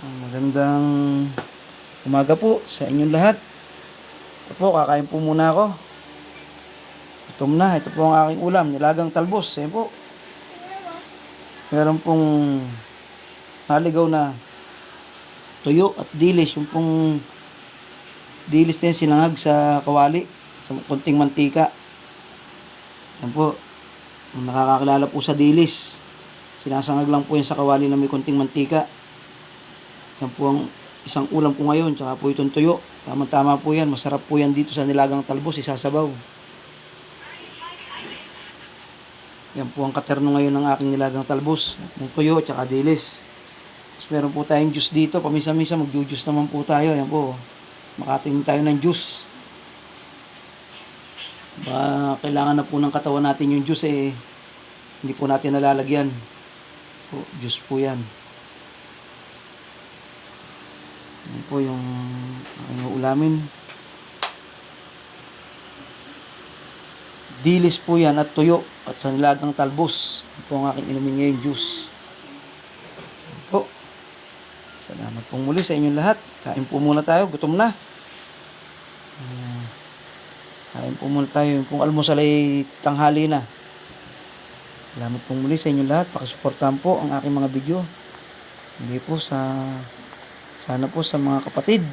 Magandang umaga po sa inyong lahat. Ito po, kakain po muna ako. Gutom na. Ito po ang aking ulam, nilagang talbos. Ayan po. Meron pong naligaw na tuyo at dilis. Yung pong dilis na yun, sinangag sa kawali sa konting mantika. Ayan po. Kung nakakakilala po sa dilis, sinasangag lang po yan sa kawali na may konting mantika. Yan po ang isang ulam ko ngayon, tsaka po itong tuyo. Tama-tama po yan, masarap po yan dito sa nilagang talbos, isasabaw. Yan po ang katerno ngayon ng aking nilagang talbos, yung tuyo, tsaka dilis. Tapos meron po tayong juice dito, pamisa-misa magjujuice naman po tayo. Yan po, makatingin tayo ng juice. Kailangan na po ng katawan natin yung juice hindi po natin nalalagyan. Juice po yan. Yan po yung ulamin. Dilis po yan at tuyo at sa nilagang talbos. Yan po ang aking inumin ngayong juice. Yan po. Salamat pong muli sa inyong lahat. Kain po muna tayo. Gutom na. Kain po muna tayo. Yung pong almusal ay tanghali na. Salamat pong muli sa inyong lahat. Pakisuportahan po ang aking mga video. Hindi po sana po sa mga kapatid